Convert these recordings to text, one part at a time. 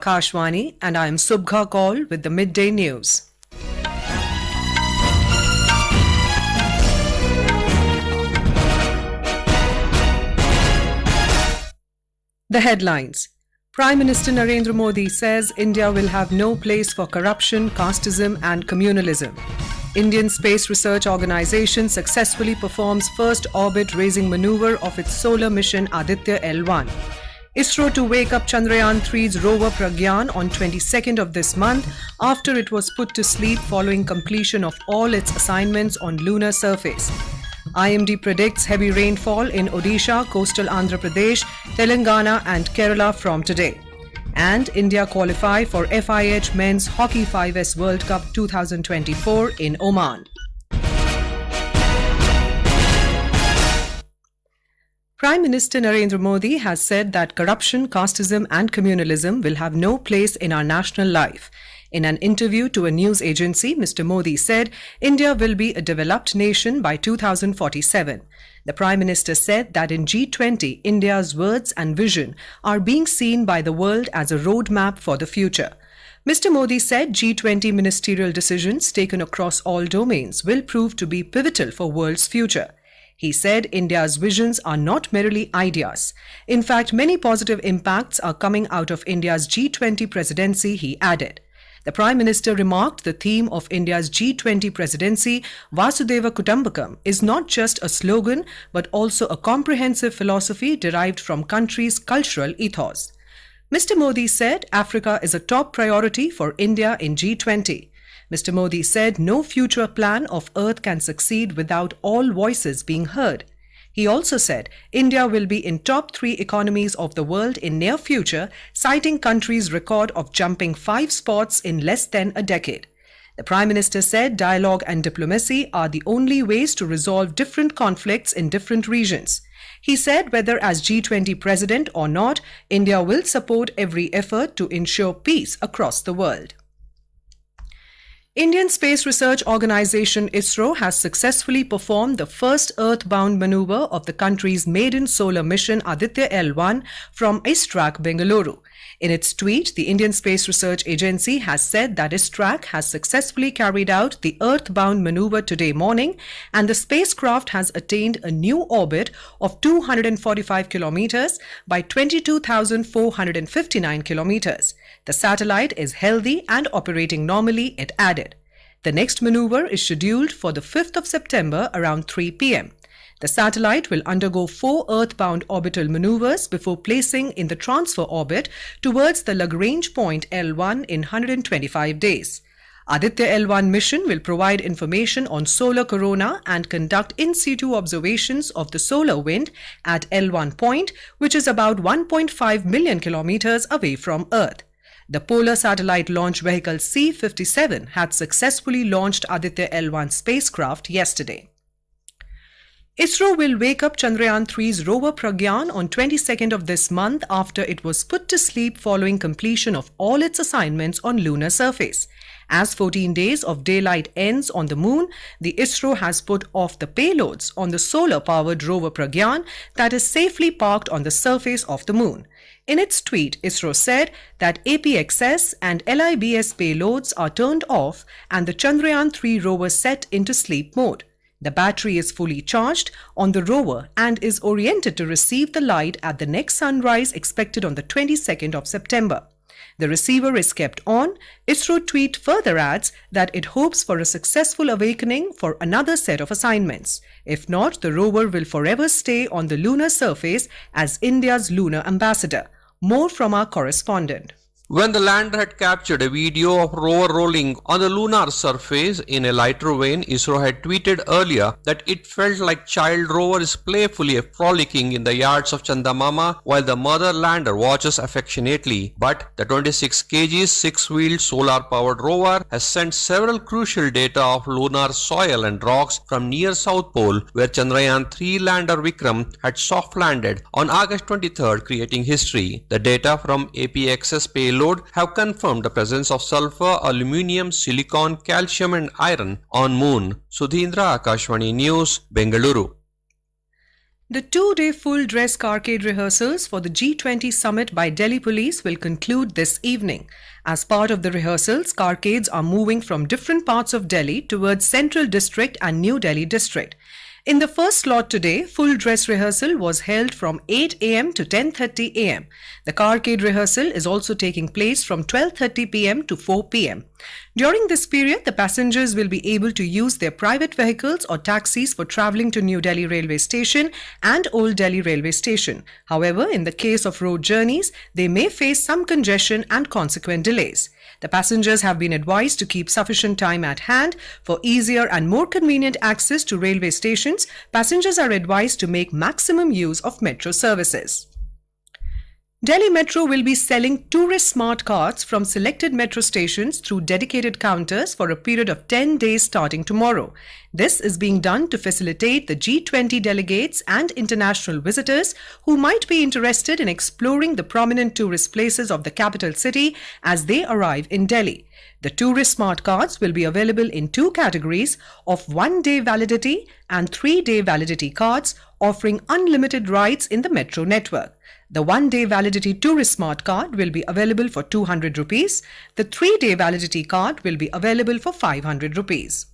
Kashwani, and I am Subha Kaul with the midday news. The headlines. Prime Minister Narendra Modi says India will have no place for corruption, casteism and communalism. Indian Space Research Organisation successfully performs first orbit-raising manoeuvre of its solar mission Aditya L1. ISRO to wake up Chandrayaan 3's Rover Pragyan on 22nd of this month after it was put to sleep following completion of all its assignments on lunar surface. IMD predicts heavy rainfall in Odisha, coastal Andhra Pradesh, Telangana and Kerala from today. And India qualify for FIH Men's Hockey 5S World Cup 2024 in Oman. Prime Minister Narendra Modi has said that corruption, casteism and communalism will have no place in our national life. In an interview to a news agency, Mr. Modi said India will be a developed nation by 2047. The Prime Minister said that in G20, India's words and vision are being seen by the world as a roadmap for the future. Mr. Modi said G20 ministerial decisions taken across all domains will prove to be pivotal for world's future. He said India's visions are not merely ideas. In fact, many positive impacts are coming out of India's G20 presidency, he added. The Prime Minister remarked the theme of India's G20 presidency, Vasudhaiva Kutumbakam, is not just a slogan but also a comprehensive philosophy derived from country's cultural ethos. Mr. Modi said Africa is a top priority for India in G20. Mr. Modi said no future plan of Earth can succeed without all voices being heard. He also said India will be in top 3 economies of the world in near future, citing country's record of jumping 5 spots in less than a decade. The Prime Minister said dialogue and diplomacy are the only ways to resolve different conflicts in different regions. He said whether as G20 president or not, India will support every effort to ensure peace across the world. Indian Space Research Organisation ISRO has successfully performed the first Earthbound manoeuvre of the country's maiden solar mission Aditya L1 from ISRAC, Bengaluru. In its tweet, the Indian Space Research Agency has said that ISRAC has successfully carried out the Earthbound manoeuvre today morning and the spacecraft has attained a new orbit of 245 kilometers by 22,459 kilometers. The satellite is healthy and operating normally, it added. The next maneuver is scheduled for the 5th of September around 3 p.m. The satellite will undergo 4 Earthbound orbital maneuvers before placing in the transfer orbit towards the Lagrange point L1 in 125 days. Aditya L1 mission will provide information on solar corona and conduct in situ observations of the solar wind at L1 point, which is about 1.5 million kilometers away from Earth. The Polar Satellite Launch Vehicle C-57 had successfully launched Aditya L1 spacecraft yesterday. ISRO will wake up Chandrayaan 3's Rover Pragyan on 22nd of this month after it was put to sleep following completion of all its assignments on lunar surface. As 14 days of daylight ends on the moon, the ISRO has put off the payloads on the solar-powered Rover Pragyan that is safely parked on the surface of the moon. In its tweet, ISRO said that APXS and LIBS payloads are turned off and the Chandrayaan 3 rover set into sleep mode. The battery is fully charged on the rover and is oriented to receive the light at the next sunrise expected on the 22nd of September. The receiver is kept on. ISRO tweet further adds that it hopes for a successful awakening for another set of assignments. If not, the rover will forever stay on the lunar surface as India's lunar ambassador. More from our correspondent. When the lander had captured a video of rover rolling on the lunar surface in a lighter vein, ISRO had tweeted earlier that it felt like child rover is playfully frolicking in the yards of Chandamama while the mother lander watches affectionately. But the 26 kg 6-wheeled solar-powered rover has sent several crucial data of lunar soil and rocks from near South Pole, where Chandrayaan 3 lander Vikram had soft landed on August 23rd, creating history. The data from APXS payload have confirmed the presence of sulfur, aluminium, silicon, calcium and iron on moon. Sudhindra, Akashvani News, Bengaluru. The two-day full-dress carcade rehearsals for the G20 summit by Delhi police will conclude this evening. As part of the rehearsals, carcades are moving from different parts of Delhi towards Central District and New Delhi District. In the first slot today, full-dress rehearsal was held from 8 am to 10:30 am. The carcade rehearsal is also taking place from 12:30 pm to 4 pm. During this period, the passengers will be able to use their private vehicles or taxis for travelling to New Delhi Railway Station and Old Delhi Railway Station. However, in the case of road journeys, they may face some congestion and consequent delays. The passengers have been advised to keep sufficient time at hand. For easier and more convenient access to railway stations, passengers are advised to make maximum use of metro services. Delhi Metro will be selling tourist smart cards from selected metro stations through dedicated counters for a period of 10 days starting tomorrow. This is being done to facilitate the G20 delegates and international visitors who might be interested in exploring the prominent tourist places of the capital city as they arrive in Delhi. The tourist smart cards will be available in two categories of 1-day validity and 3-day validity cards, offering unlimited rides in the metro network. The 1-day validity tourist smart card will be available for 200 rupees. The 3-day validity card will be available for 500 rupees.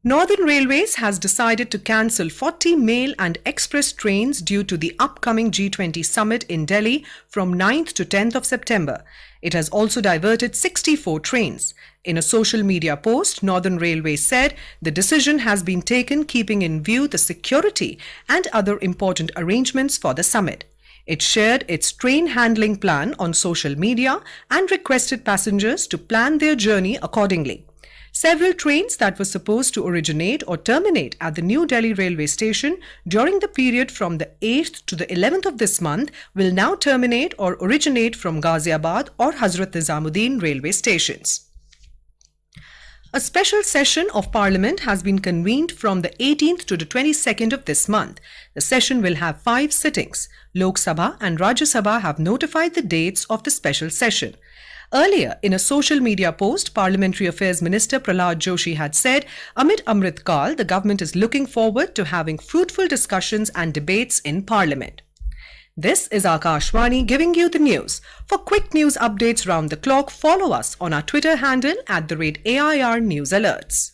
Northern Railways has decided to cancel 40 mail and express trains due to the upcoming G20 summit in Delhi from 9th to 10th of September. It has also diverted 64 trains. In a social media post, Northern Railways said the decision has been taken keeping in view the security and other important arrangements for the summit. It shared its train handling plan on social media and requested passengers to plan their journey accordingly. Several trains that were supposed to originate or terminate at the New Delhi railway station during the period from the 8th to the 11th of this month will now terminate or originate from Ghaziabad or Hazrat Nizamuddin railway stations. A special session of Parliament has been convened from the 18th to the 22nd of this month. The session will have 5 sittings. Lok Sabha and Rajya Sabha have notified the dates of the special session. Earlier, in a social media post, Parliamentary Affairs Minister Prahlad Joshi had said, amid Amrit Kal, the government is looking forward to having fruitful discussions and debates in Parliament. This is Akashvani giving you the news. For quick news updates round the clock, follow us on our Twitter handle @AIR News Alerts.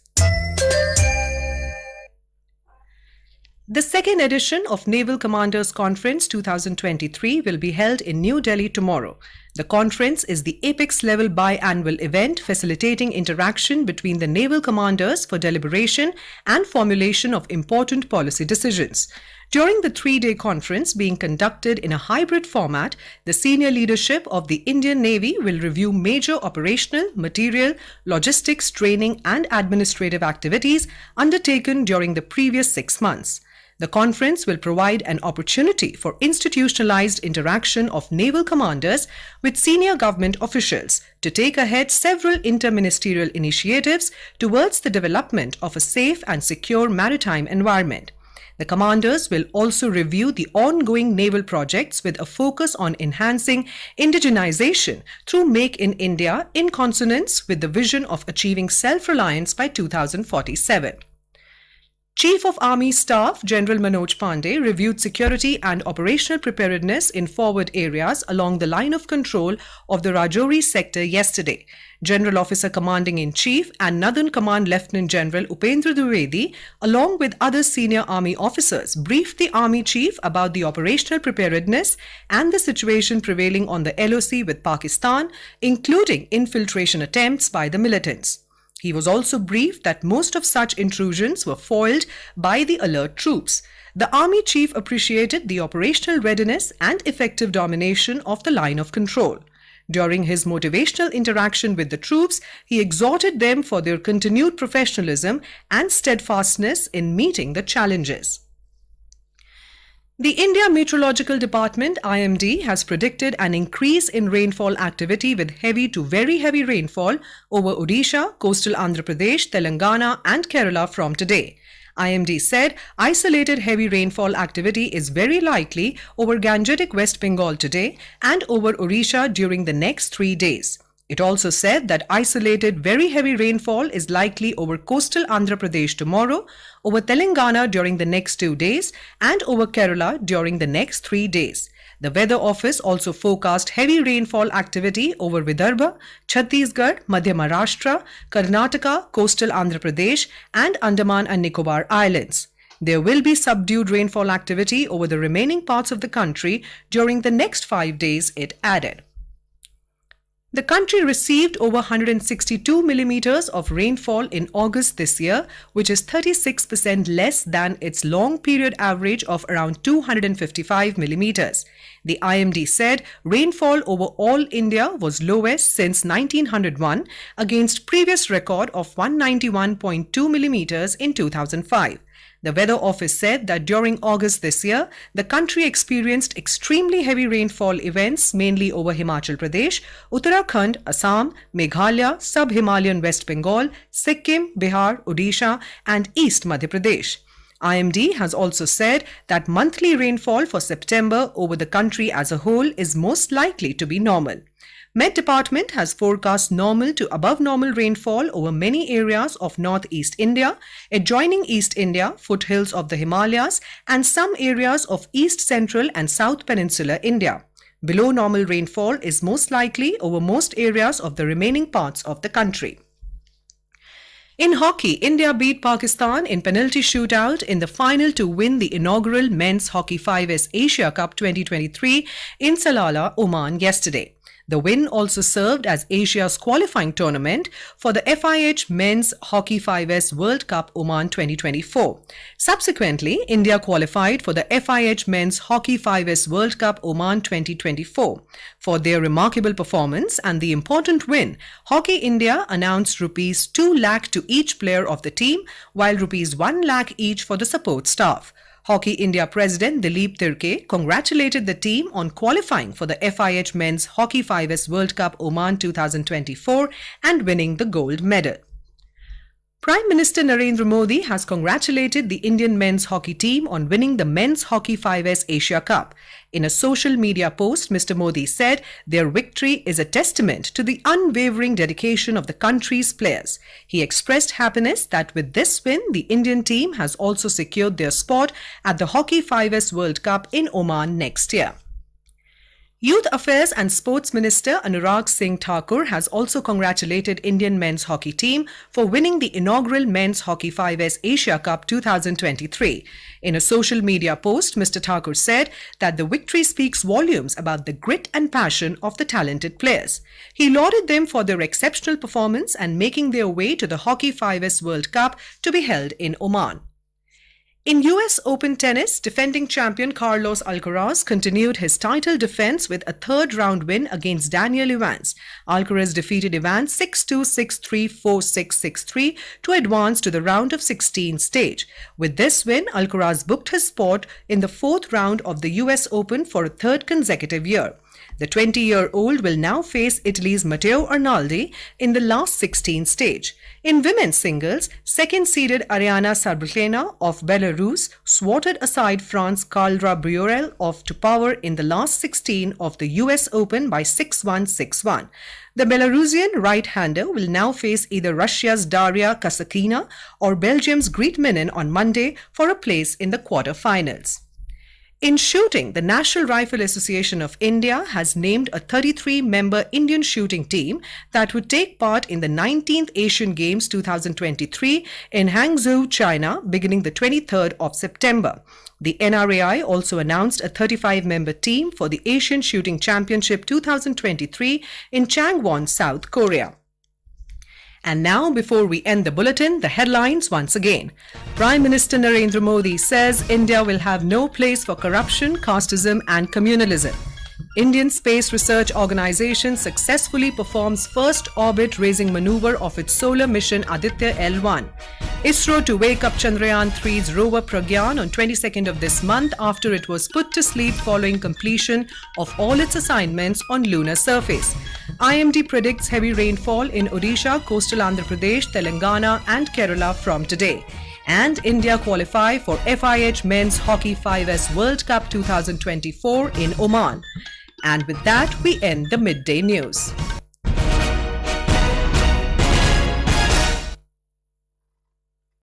The second edition of Naval Commanders Conference 2023 will be held in New Delhi tomorrow. The conference is the apex-level biannual event facilitating interaction between the naval commanders for deliberation and formulation of important policy decisions. During the 3-day conference being conducted in a hybrid format, the senior leadership of the Indian Navy will review major operational, material, logistics, training and administrative activities undertaken during the previous 6 months. The conference will provide an opportunity for institutionalized interaction of naval commanders with senior government officials to take ahead several interministerial initiatives towards the development of a safe and secure maritime environment. The commanders will also review the ongoing naval projects with a focus on enhancing indigenization through Make in India in consonance with the vision of achieving self-reliance by 2047. Chief of Army Staff General Manoj Pandey reviewed security and operational preparedness in forward areas along the line of control of the Rajouri sector yesterday. General Officer Commanding-in-Chief and Northern Command Lieutenant General Upendra Dwivedi, along with other senior army officers, briefed the Army Chief about the operational preparedness and the situation prevailing on the LOC with Pakistan, including infiltration attempts by the militants. He was also briefed that most of such intrusions were foiled by the alert troops. The Army Chief appreciated the operational readiness and effective domination of the line of control. During his motivational interaction with the troops, he exhorted them for their continued professionalism and steadfastness in meeting the challenges. The India Meteorological Department IMD has predicted an increase in rainfall activity with heavy to very heavy rainfall over Odisha, coastal Andhra Pradesh, Telangana and Kerala from today. IMD said isolated heavy rainfall activity is very likely over Gangetic West Bengal today and over Odisha during the next 3 days. It also said that isolated very heavy rainfall is likely over coastal Andhra Pradesh tomorrow, over Telangana during the next 2 days, and over Kerala during the next 3 days. The Weather Office also forecast heavy rainfall activity over Vidarbha, Chhattisgarh, Madhya Maharashtra, Karnataka, coastal Andhra Pradesh, and Andaman and Nicobar Islands. There will be subdued rainfall activity over the remaining parts of the country during the next 5 days, it added. The country received over 162 millimeters of rainfall in August this year, which is 36% less than its long period average of around 255 millimeters. The IMD said rainfall over all India was lowest since 1901 against previous record of 191.2 millimeters in 2005. The Weather Office said that during August this year, the country experienced extremely heavy rainfall events mainly over Himachal Pradesh, Uttarakhand, Assam, Meghalaya, Sub-Himalayan West Bengal, Sikkim, Bihar, Odisha, and East Madhya Pradesh. IMD has also said that monthly rainfall for September over the country as a whole is most likely to be normal. Met Department has forecast normal to above normal rainfall over many areas of northeast India, adjoining East India, foothills of the Himalayas, and some areas of East Central and South Peninsular India. Below normal rainfall is most likely over most areas of the remaining parts of the country. In hockey, India beat Pakistan in penalty shootout in the final to win the inaugural Men's Hockey 5S Asia Cup 2023 in Salalah, Oman yesterday. The win also served as Asia's qualifying tournament for the FIH Men's Hockey 5S World Cup Oman 2024. Subsequently, India qualified for the FIH Men's Hockey 5S World Cup Oman 2024. For their remarkable performance and the important win, Hockey India announced rupees 2 lakh to each player of the team, while rupees 1 lakh each for the support staff. Hockey India President Dilip Tirke congratulated the team on qualifying for the FIH Men's Hockey 5S World Cup Oman 2024 and winning the gold medal. Prime Minister Narendra Modi has congratulated the Indian men's hockey team on winning the Men's Hockey 5S Asia Cup. In a social media post, Mr. Modi said their victory is a testament to the unwavering dedication of the country's players. He expressed happiness that with this win, the Indian team has also secured their spot at the Hockey 5S World Cup in Oman next year. Youth Affairs and Sports Minister Anurag Singh Thakur has also congratulated Indian men's hockey team for winning the inaugural Men's Hockey 5S Asia Cup 2023. In a social media post, Mr. Thakur said that the victory speaks volumes about the grit and passion of the talented players. He lauded them for their exceptional performance and making their way to the Hockey 5S World Cup to be held in Oman. In US Open tennis, defending champion Carlos Alcaraz continued his title defense with a third-round win against Daniel Evans. Alcaraz defeated Evans 6-2, 6-3, 4-6, 6-3 to advance to the round of 16 stage. With this win, Alcaraz booked his spot in the fourth round of the US Open for a third consecutive year. The 20-year-old will now face Italy's Matteo Arnaldi in the last 16 stage. In women's singles, second-seeded Ariana Sabalenka of Belarus swatted aside France's Carla Briorel to power in the last 16 of the US Open by 6-1, 6-1. The Belarusian right-hander will now face either Russia's Daria Kasatkina or Belgium's Greet Minin on Monday for a place in the quarter-finals. In shooting, the National Rifle Association of India has named a 33-member Indian shooting team that would take part in the 19th Asian Games 2023 in Hangzhou, China, beginning the 23rd of September. The NRAI also announced a 35-member team for the Asian Shooting Championship 2023 in Changwon, South Korea. And now, before we end the bulletin, the headlines once again. Prime Minister Narendra Modi says India will have no place for corruption, casteism and communalism. Indian Space Research Organisation successfully performs first orbit-raising manoeuvre of its solar mission Aditya L1. ISRO to wake up Chandrayaan 3's Rover Pragyan on 22nd of this month after it was put to sleep following completion of all its assignments on lunar surface. IMD predicts heavy rainfall in Odisha, coastal Andhra Pradesh, Telangana and Kerala from today. And India qualify for FIH Men's Hockey 5S World Cup 2024 in Oman. And with that, we end the midday news.